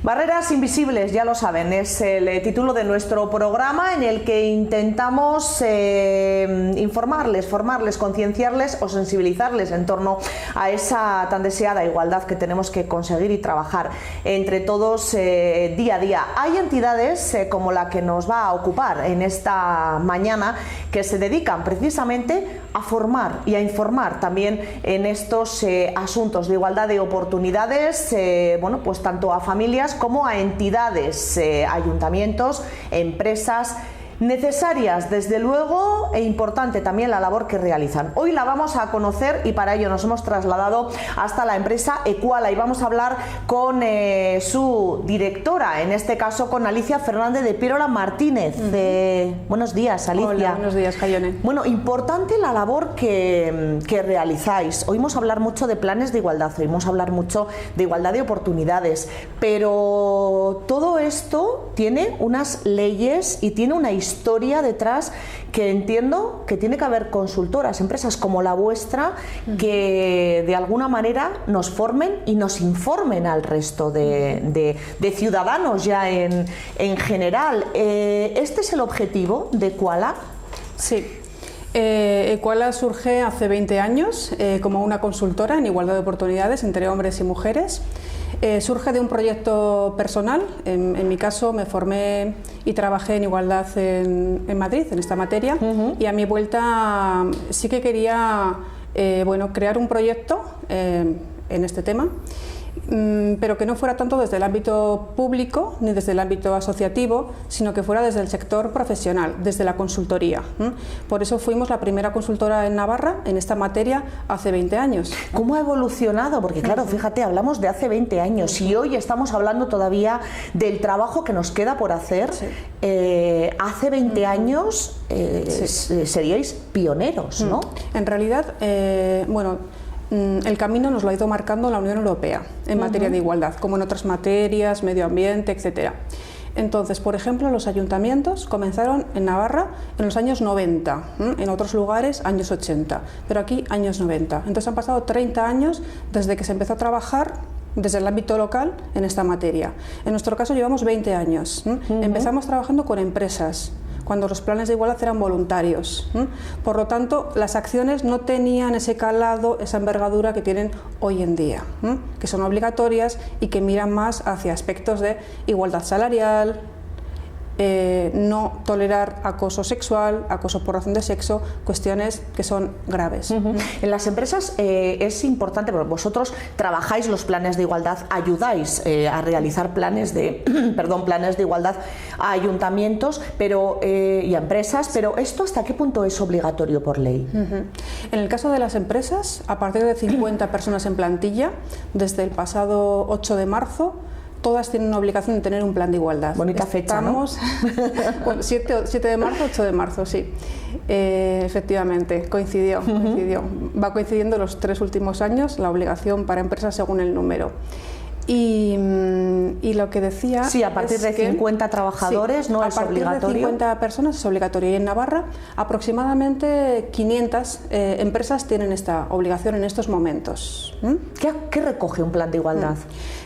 Barreras invisibles, ya lo saben, es el título de nuestro programa en el que intentamos informarles, formarles, concienciarles o sensibilizarles en torno a esa tan deseada igualdad que tenemos que conseguir y trabajar entre todos día a día. Hay entidades como la que nos va a ocupar en esta mañana que se dedican precisamente a formar y a informar también en estos asuntos de igualdad de oportunidades, bueno, pues tanto a familias como a entidades, ayuntamientos, empresas, necesarias desde luego e importante también la labor que realizan. Hoy la vamos a conocer y para ello nos hemos trasladado hasta la empresa Equala y vamos a hablar con su directora, en este caso con Alicia Fernández de Pirola Martínez. Buenos días, Alicia. Hola, buenos días, Jaione. Bueno, importante la labor que realizáis. Oímos hablar mucho de planes de igualdad, oímos hablar mucho de igualdad de oportunidades, pero todo esto tiene unas leyes y tiene una historia detrás que entiendo que tiene que haber consultoras, empresas como la vuestra que de alguna manera nos formen y nos informen al resto de ciudadanos ya en general. ¿Este es el objetivo de Equala? Sí. Equala surge hace 20 años como una consultora en igualdad de oportunidades entre hombres y mujeres. Surge de un proyecto personal. En mi caso me formé y trabajé en igualdad en Madrid, en esta materia, y a mi vuelta sí que quería crear un proyecto en este tema, pero que no fuera tanto desde el ámbito público ni desde el ámbito asociativo, sino que fuera desde el sector profesional, desde la consultoría. Por eso fuimos la primera consultora en Navarra en esta materia hace 20 años. ¿Cómo ha evolucionado? Porque claro, fíjate, hablamos de hace 20 años y hoy estamos hablando todavía del trabajo que nos queda por hacer. Sí. Hace 20 años seríais pioneros, ¿no? En realidad, el camino nos lo ha ido marcando la Unión Europea en materia de igualdad, como en otras materias, medio ambiente, etcétera. Entonces, por ejemplo, los ayuntamientos comenzaron en Navarra en los años 90, en otros lugares años 80, pero aquí años 90. Entonces han pasado 30 años desde que se empezó a trabajar desde el ámbito local en esta materia. En nuestro caso llevamos 20 años. Empezamos trabajando con empresas, cuando los planes de igualdad eran voluntarios. Por lo tanto, las acciones no tenían ese calado, esa envergadura que tienen hoy en día, que son obligatorias y que miran más hacia aspectos de igualdad salarial, no tolerar acoso sexual, acoso por razón de sexo, cuestiones que son graves. En las empresas es importante, porque vosotros trabajáis los planes de igualdad, ayudáis a realizar planes de igualdad a ayuntamientos y a empresas, pero ¿esto hasta qué punto es obligatorio por ley? En el caso de las empresas, a partir de 50 personas en plantilla, desde el pasado 8 de marzo, todas tienen una obligación de tener un plan de igualdad. Bonita fecha, ¿no? Bueno, 7 de marzo, 8 de marzo, sí. Efectivamente, coincidió. Va coincidiendo los 3 últimos años la obligación para empresas según el número. Y lo que decía... Sí, a partir de 50 trabajadores no es obligatorio. A partir de 50 personas es obligatorio. Y en Navarra aproximadamente 500 empresas tienen esta obligación en estos momentos. ¿Qué recoge un plan de igualdad?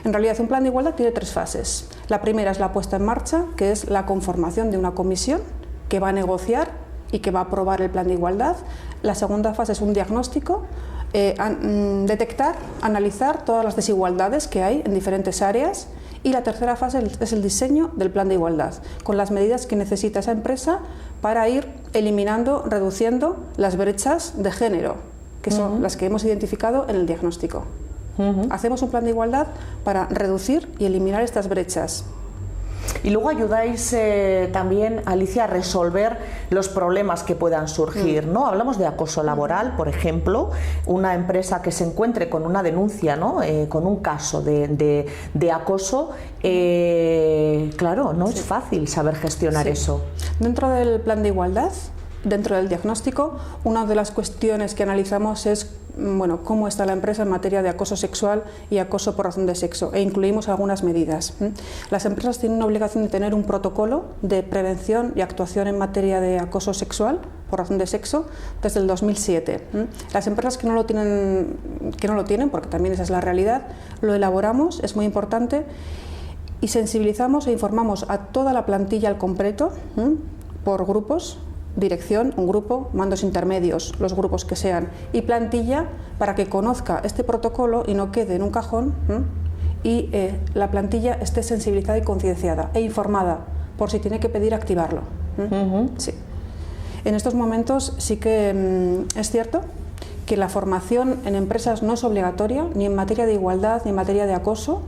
En realidad un plan de igualdad tiene 3 fases. La primera es la puesta en marcha, que es la conformación de una comisión que va a negociar y que va a aprobar el plan de igualdad. La segunda fase es un diagnóstico, detectar, analizar todas las desigualdades que hay en diferentes áreas, y la tercera fase es el diseño del plan de igualdad, con las medidas que necesita esa empresa para ir eliminando, reduciendo las brechas de género, que son las que hemos identificado en el diagnóstico. Hacemos un plan de igualdad para reducir y eliminar estas brechas. Y luego ayudáis también, Alicia, a resolver los problemas que puedan surgir, ¿no? Hablamos de acoso laboral, por ejemplo, una empresa que se encuentre con una denuncia, ¿no? Con un caso de acoso, claro, no es fácil saber gestionar eso. Dentro del plan de igualdad, dentro del diagnóstico, una de las cuestiones que analizamos es cómo está la empresa en materia de acoso sexual y acoso por razón de sexo, e incluimos algunas medidas. Las empresas tienen una obligación de tener un protocolo de prevención y actuación en materia de acoso sexual por razón de sexo desde el 2007. Las empresas que no lo tienen, porque también esa es la realidad, lo elaboramos, es muy importante. y sensibilizamos e informamos a toda la plantilla al completo, por grupos, dirección, un grupo, mandos intermedios, los grupos que sean, y plantilla, para que conozca este protocolo y no quede en un cajón, y la plantilla esté sensibilizada y concienciada e informada por si tiene que pedir activarlo. Sí. En estos momentos sí que es cierto que la formación en empresas no es obligatoria, ni en materia de igualdad, ni en materia de acoso.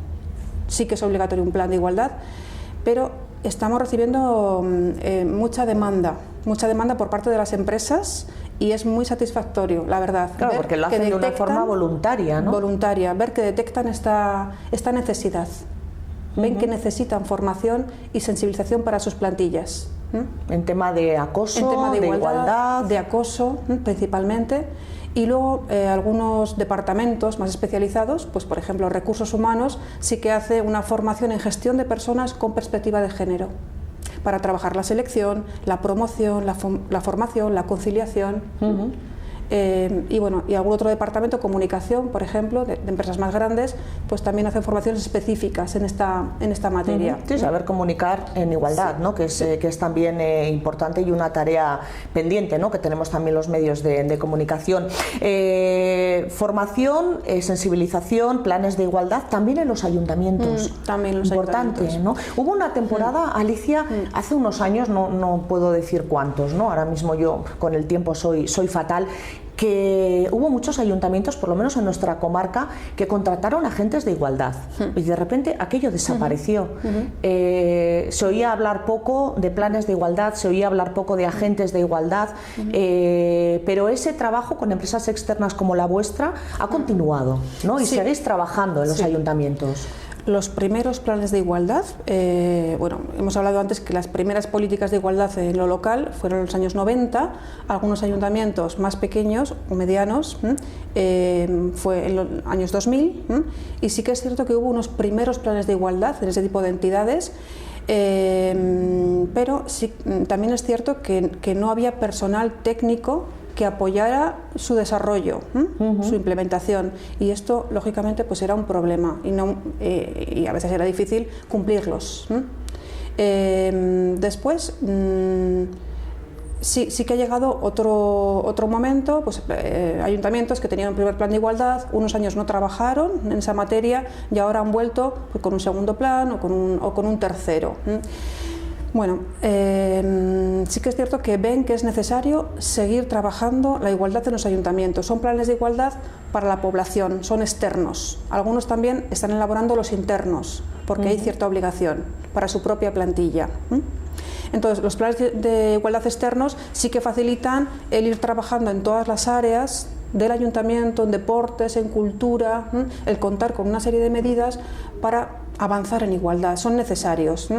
Sí que es obligatorio un plan de igualdad, pero estamos recibiendo mucha demanda por parte de las empresas, y es muy satisfactorio, la verdad. Claro, porque lo hacen de una forma voluntaria, ¿no? Voluntaria, ver que detectan esta necesidad. Ven que necesitan formación y sensibilización para sus plantillas. En tema de acoso, en tema de igualdad, de acoso principalmente. Y luego algunos departamentos más especializados, pues por ejemplo recursos humanos, sí que hace una formación en gestión de personas con perspectiva de género, para trabajar la selección, la promoción, la formación, la conciliación. Y bueno, y algún otro departamento, comunicación, por ejemplo, de empresas más grandes, pues también hacen formaciones específicas en esta materia. Sí, saber comunicar en igualdad, ¿no? Que es también importante y una tarea pendiente, ¿no? Que tenemos también los medios de comunicación. Formación, sensibilización, planes de igualdad, también en los ayuntamientos. También los importante, ayuntamientos. ¿no? Hubo una temporada, Alicia, hace unos años, no puedo decir cuántos, ¿no? Ahora mismo yo con el tiempo soy fatal, que hubo muchos ayuntamientos, por lo menos en nuestra comarca, que contrataron agentes de igualdad y de repente aquello desapareció. Se oía hablar poco de planes de igualdad, se oía hablar poco de agentes de igualdad, pero ese trabajo con empresas externas como la vuestra ha continuado, ¿no? Y seguís trabajando en los ayuntamientos. Los primeros planes de igualdad, bueno, hemos hablado antes que las primeras políticas de igualdad en lo local fueron en los años 90, algunos ayuntamientos más pequeños o medianos fue en los años 2000, y sí que es cierto que hubo unos primeros planes de igualdad en ese tipo de entidades, pero sí, también es cierto que no había personal técnico que apoyara su desarrollo, su implementación, y esto lógicamente pues era un problema y a veces era difícil cumplirlos. Después sí que ha llegado otro momento, pues ayuntamientos que tenían un primer plan de igualdad, unos años no trabajaron en esa materia y ahora han vuelto pues, con un segundo plan o con un tercero. Bueno, sí que es cierto que ven que es necesario seguir trabajando la igualdad en los ayuntamientos. Son planes de igualdad para la población, son externos. Algunos también están elaborando los internos, porque hay cierta obligación para su propia plantilla. Entonces, los planes de igualdad externos sí que facilitan el ir trabajando en todas las áreas del ayuntamiento, en deportes, en cultura, el contar con una serie de medidas para avanzar en igualdad. Son necesarios.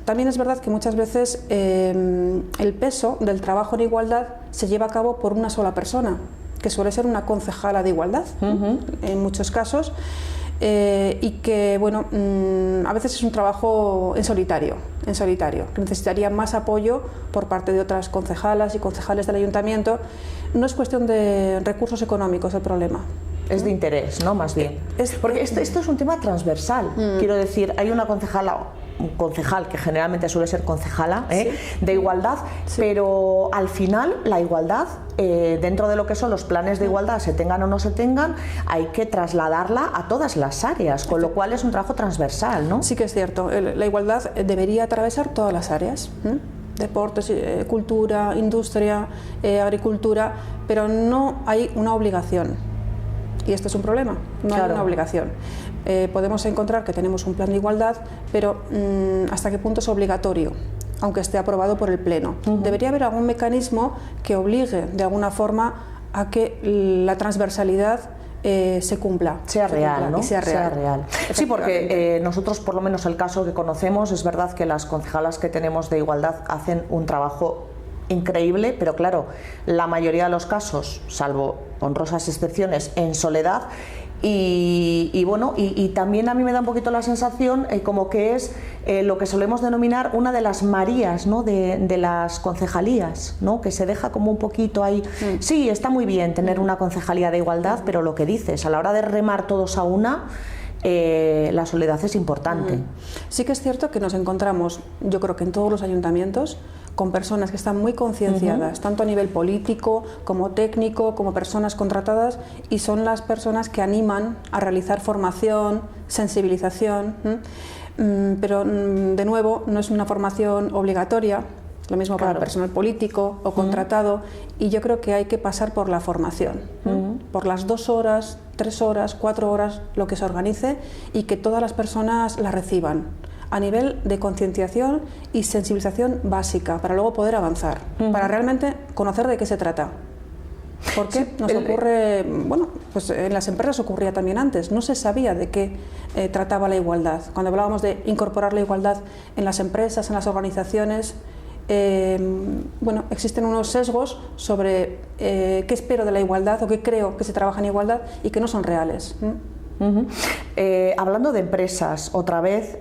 También es verdad que muchas veces el peso del trabajo en igualdad se lleva a cabo por una sola persona, que suele ser una concejala de igualdad, en muchos casos, y que bueno, a veces es un trabajo en solitario, que necesitaría más apoyo por parte de otras concejalas y concejales del ayuntamiento. No es cuestión de recursos económicos el problema. Es de interés, ¿no? Más bien. Porque esto es un tema transversal. Quiero decir, hay una un concejal, que generalmente suele ser concejala, de igualdad, pero al final la igualdad, dentro de lo que son los planes de igualdad, se tengan o no se tengan, hay que trasladarla a todas las áreas, con lo cual es un trabajo transversal, ¿no? Sí que es cierto, la igualdad debería atravesar todas las áreas. Deportes, cultura, industria, agricultura, pero no hay una obligación. Y esto es un problema, no hay una obligación. Podemos encontrar que tenemos un plan de igualdad, pero ¿hasta qué punto es obligatorio? Aunque esté aprobado por el Pleno. Debería haber algún mecanismo que obligue de alguna forma a que la transversalidad se cumpla. Sea real, ¿no? Y sea real. Sí, porque nosotros, por lo menos el caso que conocemos, es verdad que las concejalas que tenemos de igualdad hacen un trabajo increíble, pero claro, la mayoría de los casos, salvo honrosas excepciones, en soledad. Y bueno, y también a mí me da un poquito la sensación como que es lo que solemos denominar una de las Marías, ¿no? de las concejalías, ¿no? Que se deja como un poquito ahí. Sí, está muy bien tener una concejalía de igualdad, pero lo que dices, a la hora de remar todos a una, la soledad es importante. Sí que es cierto que nos encontramos, yo creo que en todos los ayuntamientos, con personas que están muy concienciadas, tanto a nivel político como técnico, como personas contratadas, y son las personas que animan a realizar formación, sensibilización, pero de nuevo no es una formación obligatoria, lo mismo para el personal político o contratado, y yo creo que hay que pasar por la formación, por las 2 horas, 3 horas, 4 horas, lo que se organice, y que todas las personas la reciban a nivel de concienciación y sensibilización básica, para luego poder avanzar, para realmente conocer de qué se trata. Porque nos ocurre, bueno, pues en las empresas ocurría también antes, no se sabía de qué trataba la igualdad. Cuando hablábamos de incorporar la igualdad en las empresas, en las organizaciones, bueno, existen unos sesgos sobre qué espero de la igualdad o qué creo que se trabaja en igualdad y que no son reales. Hablando de empresas, otra vez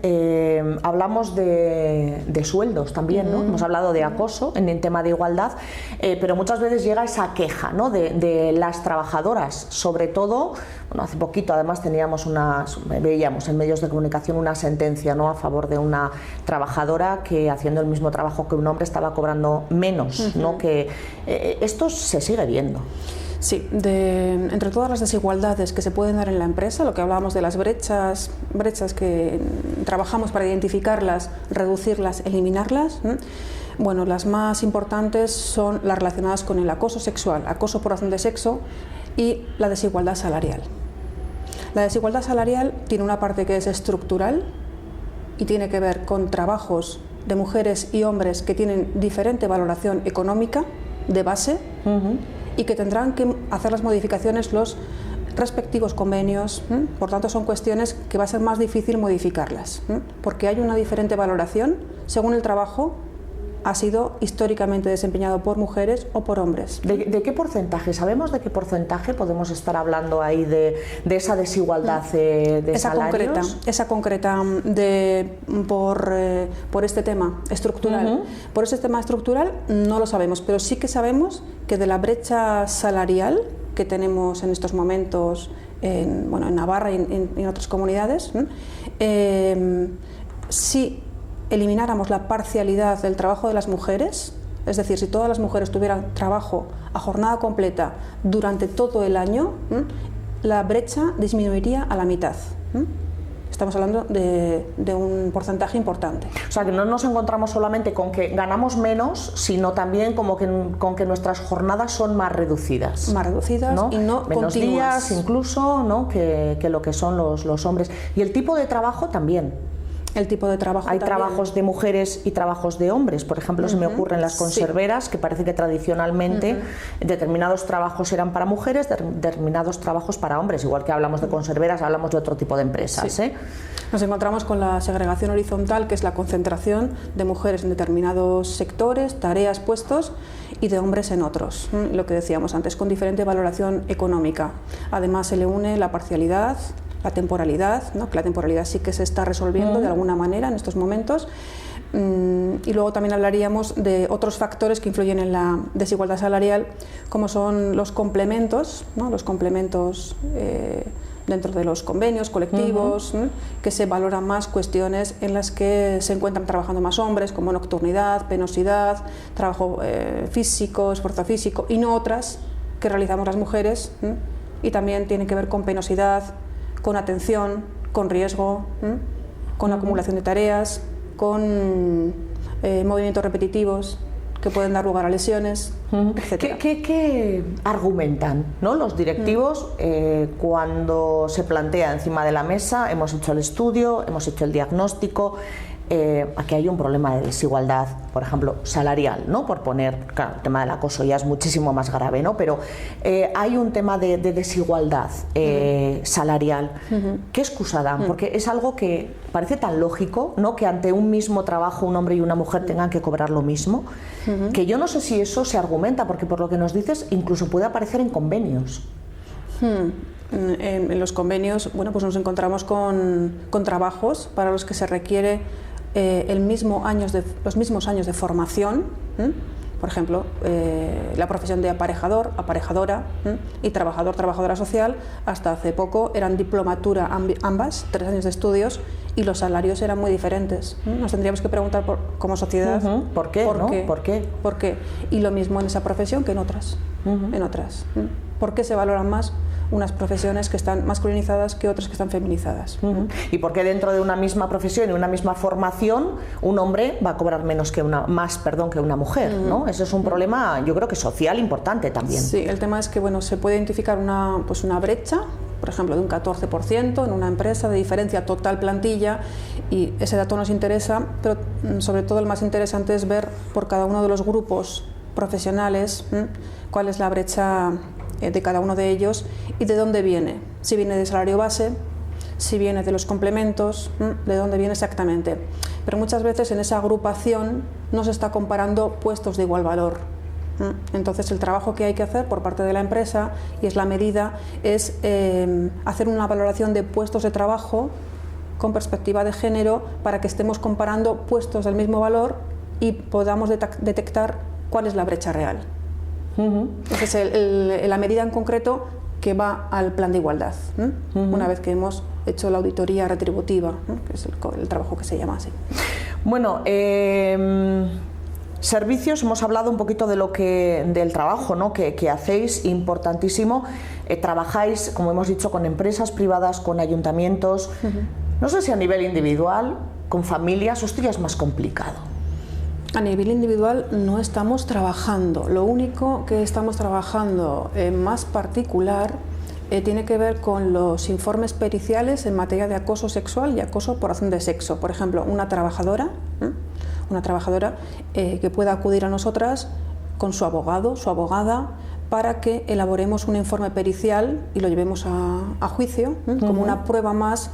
hablamos de sueldos también, ¿no? Hemos hablado de acoso en el tema de igualdad, pero muchas veces llega esa queja, ¿no? de las trabajadoras, sobre todo, bueno, hace poquito además veíamos en medios de comunicación una sentencia, ¿no? A favor de una trabajadora que, haciendo el mismo trabajo que un hombre, estaba cobrando menos, ¿no? Que esto se sigue viendo. Sí, entre todas las desigualdades que se pueden dar en la empresa, lo que hablábamos de las brechas que trabajamos para identificarlas, reducirlas, eliminarlas, bueno, las más importantes son las relacionadas con el acoso sexual, acoso por razón de sexo, y la desigualdad salarial. La desigualdad salarial tiene una parte que es estructural y tiene que ver con trabajos de mujeres y hombres que tienen diferente valoración económica de base, y que tendrán que hacer las modificaciones los respectivos convenios. Por tanto, son cuestiones que va a ser más difícil modificarlas, porque hay una diferente valoración según el trabajo ha sido históricamente desempeñado por mujeres o por hombres. ¿De qué porcentaje? ¿Sabemos de qué porcentaje podemos estar hablando ahí de esa desigualdad de salarios? Esa concreta por este tema estructural. Por ese tema estructural no lo sabemos, pero sí que sabemos que de la brecha salarial que tenemos en estos momentos en Navarra y en otras comunidades, si elimináramos la parcialidad del trabajo de las mujeres, es decir, si todas las mujeres tuvieran trabajo a jornada completa durante todo el año, la brecha disminuiría a la mitad. Estamos hablando de un porcentaje importante. O sea, que no nos encontramos solamente con que ganamos menos, sino también como con que nuestras jornadas son más reducidas. Más reducidas, ¿no? Y no menos continuas. Días incluso, ¿no? que lo que son los hombres. Y el tipo de trabajo también. El tipo de trabajo Hay también. Trabajos de mujeres y trabajos de hombres. Por ejemplo, se me ocurren las conserveras, que parece que tradicionalmente determinados trabajos eran para mujeres, determinados trabajos para hombres. Igual que hablamos de conserveras, hablamos de otro tipo de empresas. Sí. Nos encontramos con la segregación horizontal, que es la concentración de mujeres en determinados sectores, tareas, puestos, y de hombres en otros. Lo que decíamos antes, con diferente valoración económica. Además, se le une la parcialidad, la temporalidad, ¿no? Que la temporalidad sí que se está resolviendo de alguna manera en estos momentos. Y luego también hablaríamos de otros factores que influyen en la desigualdad salarial, como son los complementos, ¿no? Los complementos dentro de los convenios colectivos, que se valoran más cuestiones en las que se encuentran trabajando más hombres, como nocturnidad, penosidad, trabajo físico, esfuerzo físico, y no otras que realizamos las mujeres, y también tienen que ver con penosidad, con atención, con riesgo, con acumulación de tareas, con movimientos repetitivos que pueden dar lugar a lesiones, etc. ¿Qué argumentan, ¿no? Los directivos cuando se plantea encima de la mesa? Hemos hecho el estudio, hemos hecho el diagnóstico. Aquí hay un problema de desigualdad, por ejemplo, salarial, ¿no? Por poner, claro, el tema del acoso ya es muchísimo más grave, ¿no? Pero hay un tema de desigualdad salarial. ¿Qué excusa dan? Porque es algo que parece tan lógico, ¿no? Que ante un mismo trabajo un hombre y una mujer tengan que cobrar lo mismo, que yo no sé si eso se argumenta, porque por lo que nos dices incluso puede aparecer en convenios. En los convenios, bueno, pues nos encontramos con trabajos para los que se requiere los mismos años de formación Por ejemplo, la profesión de aparejador, aparejadora y trabajador, trabajadora social, hasta hace poco eran diplomatura ambas, 3 años de estudios, y los salarios eran muy diferentes. Nos tendríamos que preguntar como sociedad ¿por qué? ¿Por qué? Y lo mismo en esa profesión que en otras. ¿Por qué se valoran más unas profesiones que están masculinizadas que otras que están feminizadas? ¿Y por qué dentro de una misma profesión y una misma formación un hombre va a cobrar más que una mujer? ¿No? Eso es un problema, yo creo que social importante también. Sí, el tema es que se puede identificar una brecha, por ejemplo, de un 14% en una empresa de diferencia total plantilla, y ese dato nos interesa, pero sobre todo el más interesante es ver por cada uno de los grupos profesionales cuál es la brecha de cada uno de ellos y de dónde viene, si viene de salario base, si viene de los complementos, de dónde viene exactamente. Pero muchas veces en esa agrupación no se está comparando puestos de igual valor. Entonces el trabajo que hay que hacer por parte de la empresa, y es la medida, es hacer una valoración de puestos de trabajo con perspectiva de género para que estemos comparando puestos del mismo valor y podamos detectar cuál es la brecha real. Esa es la medida en concreto que va al plan de igualdad, una vez que hemos hecho la auditoría retributiva, que es el trabajo que se llama así. Bueno, servicios, hemos hablado un poquito del trabajo, ¿no? que hacéis, importantísimo. Trabajáis, como hemos dicho, con empresas privadas, con ayuntamientos. No sé si a nivel individual, con familias, esto ya es más complicado. A nivel individual no estamos trabajando. Lo único que estamos trabajando más particular tiene que ver con los informes periciales en materia de acoso sexual y acoso por razón de sexo. Por ejemplo, una trabajadora que pueda acudir a nosotras con su abogado, su abogada, para que elaboremos un informe pericial y lo llevemos a juicio, como una prueba más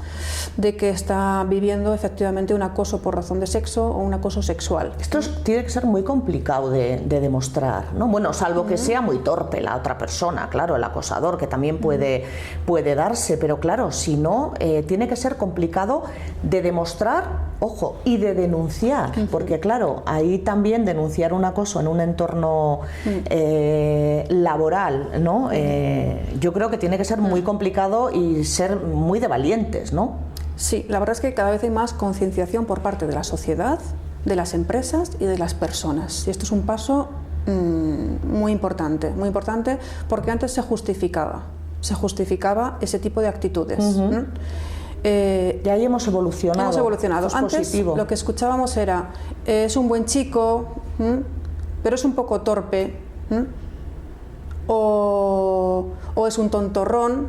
de que está viviendo efectivamente un acoso por razón de sexo o un acoso sexual. Esto tiene que ser muy complicado de demostrar, ¿no? Bueno, salvo que sea muy torpe la otra persona, claro, el acosador, que también puede darse, pero claro, si no, tiene que ser complicado de demostrar, ojo, y de denunciar, porque claro, ahí también denunciar un acoso en un entorno laboral, ¿no? Yo creo que tiene que ser muy complicado y ser muy de valientes, ¿no? Sí, la verdad es que cada vez hay más concienciación por parte de la sociedad, de las empresas y de las personas. Y esto es un paso muy importante, porque antes se justificaba ese tipo de actitudes. Ya ahí hemos evolucionado. Antes positivo. Lo que escuchábamos era, es un buen chico, pero es un poco torpe, o es un tontorrón,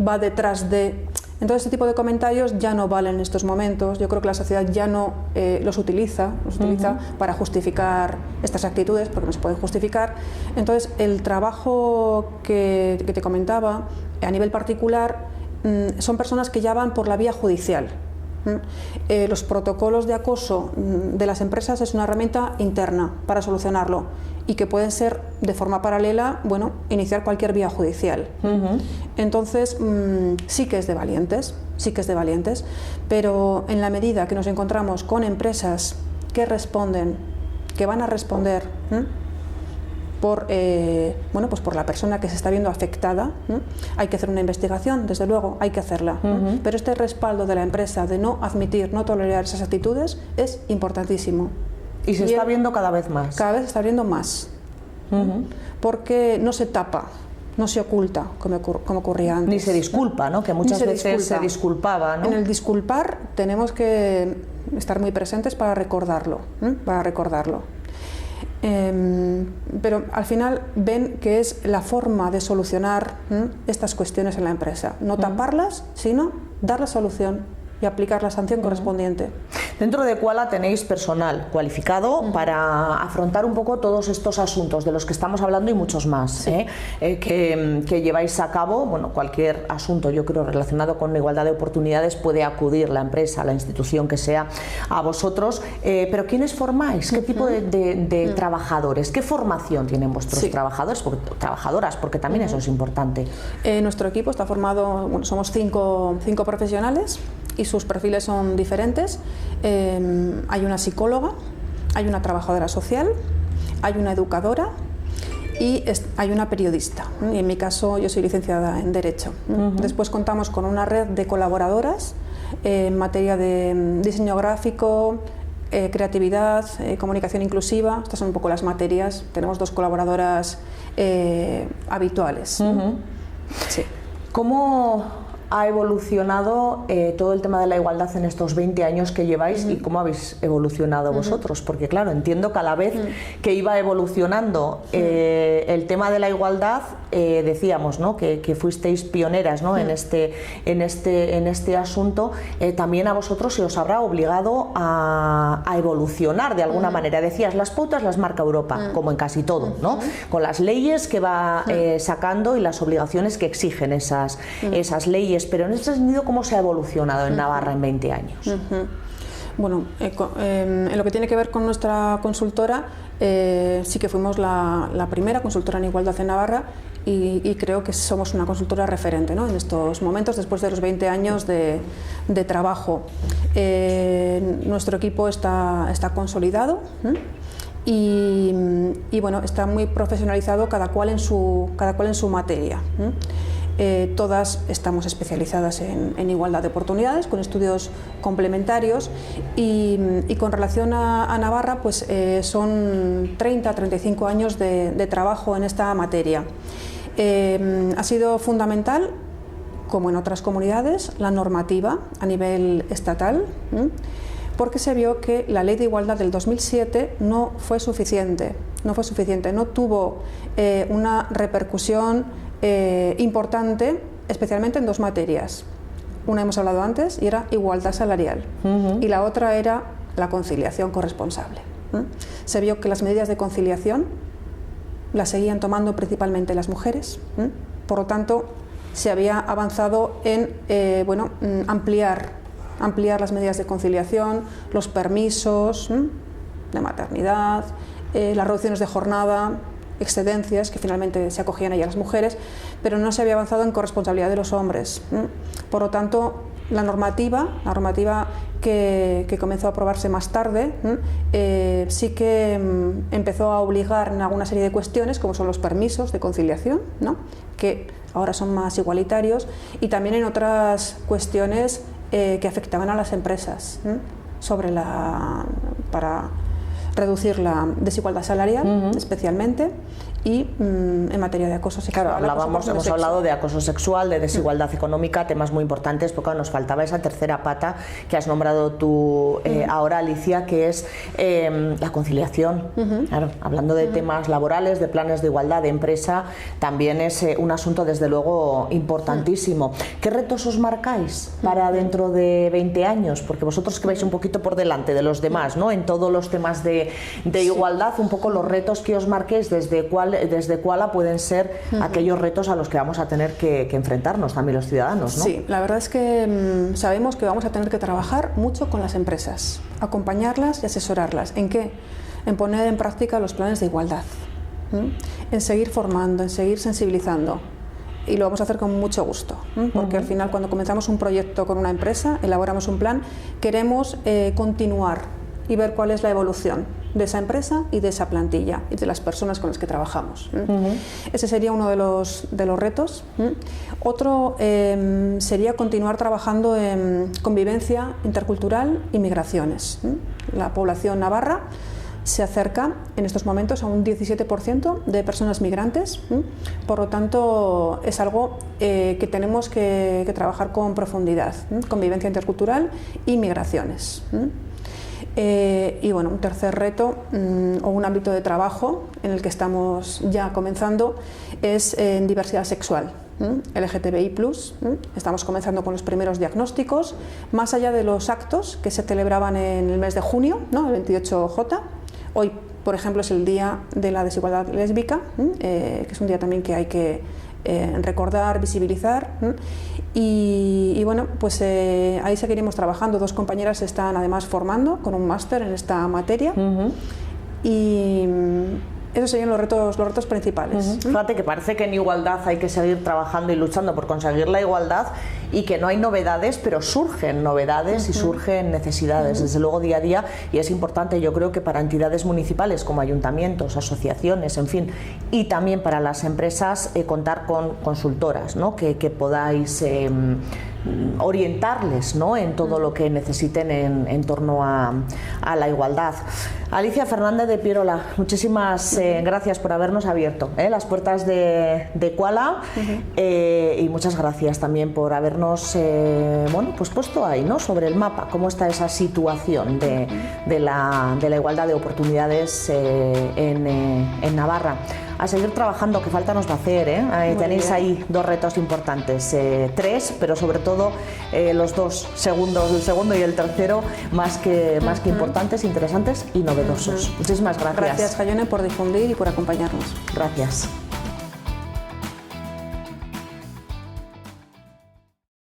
va detrás de... Entonces este tipo de comentarios ya no valen en estos momentos. Yo creo que la sociedad ya no los utiliza para justificar estas actitudes, porque no se pueden justificar. Entonces el trabajo que te comentaba a nivel particular son personas que ya van por la vía judicial. Los protocolos de acoso de las empresas es una herramienta interna para solucionarlo y que pueden ser de forma paralela, iniciar cualquier vía judicial. Entonces sí que es de valientes, pero en la medida que nos encontramos con empresas que responden, que van a responder por la persona que se está viendo afectada, hay que hacer una investigación, desde luego, hay que hacerla. Pero este respaldo de la empresa de no admitir, no tolerar esas actitudes es importantísimo. Y se está viendo cada vez más. Cada vez se está viendo más. Porque no se tapa, no se oculta como ocurría antes. Ni se disculpa, ¿no? Que muchas veces se disculpaba, ¿no? En el disculpar tenemos que estar muy presentes para recordarlo. Pero al final ven que es la forma de solucionar estas cuestiones en la empresa. No taparlas, sino dar la solución y aplicar la sanción correspondiente. Dentro de Kuala tenéis personal cualificado para afrontar un poco todos estos asuntos de los que estamos hablando y muchos más, que lleváis a cabo. Cualquier asunto, yo creo, relacionado con la igualdad de oportunidades puede acudir la empresa, la institución que sea, a vosotros. Pero ¿quiénes formáis? ¿Qué tipo de trabajadores? ¿Qué formación tienen vuestros trabajadoras? Porque también eso es importante. Nuestro equipo está formado, somos cinco profesionales y sus perfiles son diferentes. Hay una psicóloga, hay una trabajadora social, hay una educadora y hay una periodista. Y en mi caso yo soy licenciada en Derecho. Después contamos con una red de colaboradoras en materia de diseño gráfico, creatividad, comunicación inclusiva. Estas son un poco las materias. Tenemos 2 colaboradoras habituales. Sí. ¿Cómo ha evolucionado todo el tema de la igualdad en estos 20 años que lleváis y cómo habéis evolucionado vosotros? Porque claro, entiendo que a la vez que iba evolucionando el tema de la igualdad, decíamos, ¿no?, que fuisteis pioneras, ¿no?, en este asunto, también a vosotros se os habrá obligado a evolucionar de alguna manera. Decías, las pautas las marca Europa, como en casi todo, ¿no?, con las leyes que va sacando y las obligaciones que exigen esas leyes. Pero en ese sentido, ¿cómo se ha evolucionado en Navarra en 20 años? Bueno, en lo que tiene que ver con nuestra consultora, sí que fuimos la primera consultora en igualdad en Navarra y creo que somos una consultora referente, ¿no?, en estos momentos, después de los 20 años de trabajo. Nuestro equipo está consolidado y bueno, está muy profesionalizado, cada cual en su materia. Todas estamos especializadas en igualdad de oportunidades, con estudios complementarios y con relación a Navarra, pues son 30-35 años de trabajo en esta materia. Ha sido fundamental, como en otras comunidades, la normativa a nivel estatal, porque se vio que la Ley de Igualdad del 2007 no fue suficiente, no tuvo una repercusión importante, especialmente en 2 materias. Una hemos hablado antes y era igualdad salarial, y la otra era la conciliación corresponsable. Se vio que las medidas de conciliación las seguían tomando principalmente las mujeres, por lo tanto se había avanzado en ampliar las medidas de conciliación, los permisos de maternidad, las reducciones de jornada, excedencias que finalmente se acogían ahí a las mujeres, pero no se había avanzado en corresponsabilidad de los hombres. Por lo tanto, la normativa que comenzó a aprobarse más tarde, sí que empezó a obligar en alguna serie de cuestiones, como son los permisos de conciliación, ¿no?, que ahora son más igualitarios, y también en otras cuestiones que afectaban a las empresas, para reducir la desigualdad salarial, especialmente, y en materia de acoso sexual. Claro, hemos hablado de acoso sexual, de desigualdad económica, temas muy importantes, porque nos faltaba esa tercera pata que has nombrado tú ahora, Alicia, que es la conciliación. Claro, hablando de temas laborales, de planes de igualdad de empresa, también es un asunto desde luego importantísimo. ¿Qué retos os marcáis para dentro de 20 años? Porque vosotros que vais un poquito por delante de los demás, ¿no?, en todos los temas de igualdad, un poco los retos que os marquéis, desde cuál pueden ser aquellos retos a los que vamos a tener que enfrentarnos también los ciudadanos, ¿no? Sí, la verdad es que sabemos que vamos a tener que trabajar mucho con las empresas, acompañarlas y asesorarlas. ¿En qué? En poner en práctica los planes de igualdad, en seguir formando, en seguir sensibilizando. Y lo vamos a hacer con mucho gusto, porque al final, cuando comenzamos un proyecto con una empresa, elaboramos un plan, queremos continuar y ver cuál es la evolución de esa empresa y de esa plantilla y de las personas con las que trabajamos. Ese sería uno de los retos. Otro sería continuar trabajando en convivencia intercultural y migraciones. La población navarra se acerca en estos momentos a un 17% de personas migrantes, por lo tanto es algo que tenemos que trabajar con profundidad, convivencia intercultural y migraciones. Y bueno, un tercer reto o un ámbito de trabajo en el que estamos ya comenzando es en diversidad sexual, LGTBI+. Estamos comenzando con los primeros diagnósticos, más allá de los actos que se celebraban en el mes de junio, ¿no?, el 28J. Hoy, por ejemplo, es el Día de la Desigualdad Lésbica, que es un día también que hay que recordar, visibilizar. Y bueno, pues ahí seguiremos trabajando. 2 compañeras se están además formando con un máster en esta materia. Y Esos serían los retos principales. Fíjate que parece que en igualdad hay que seguir trabajando y luchando por conseguir la igualdad y que no hay novedades, pero surgen novedades y surgen necesidades, desde luego día a día, y es importante, yo creo que para entidades municipales como ayuntamientos, asociaciones, en fin, y también para las empresas, contar con consultoras, ¿no? que podáis orientarles, ¿no? en todo lo que necesiten en torno a la igualdad. Alicia Fernández de Pierola, muchísimas gracias por habernos abierto las puertas de Equala, y muchas gracias también por habernos bueno, pues puesto ahí, ¿no? sobre el mapa cómo está esa situación de la igualdad de oportunidades en Navarra. A seguir trabajando, que falta nos va a hacer, tenéis ahí 2 retos importantes, 3, pero sobre todo los 2 segundos, el segundo y el tercero, más que importantes, interesantes y novedosos. Muchísimas gracias. Gracias, Jayone, por difundir y por acompañarnos. Gracias.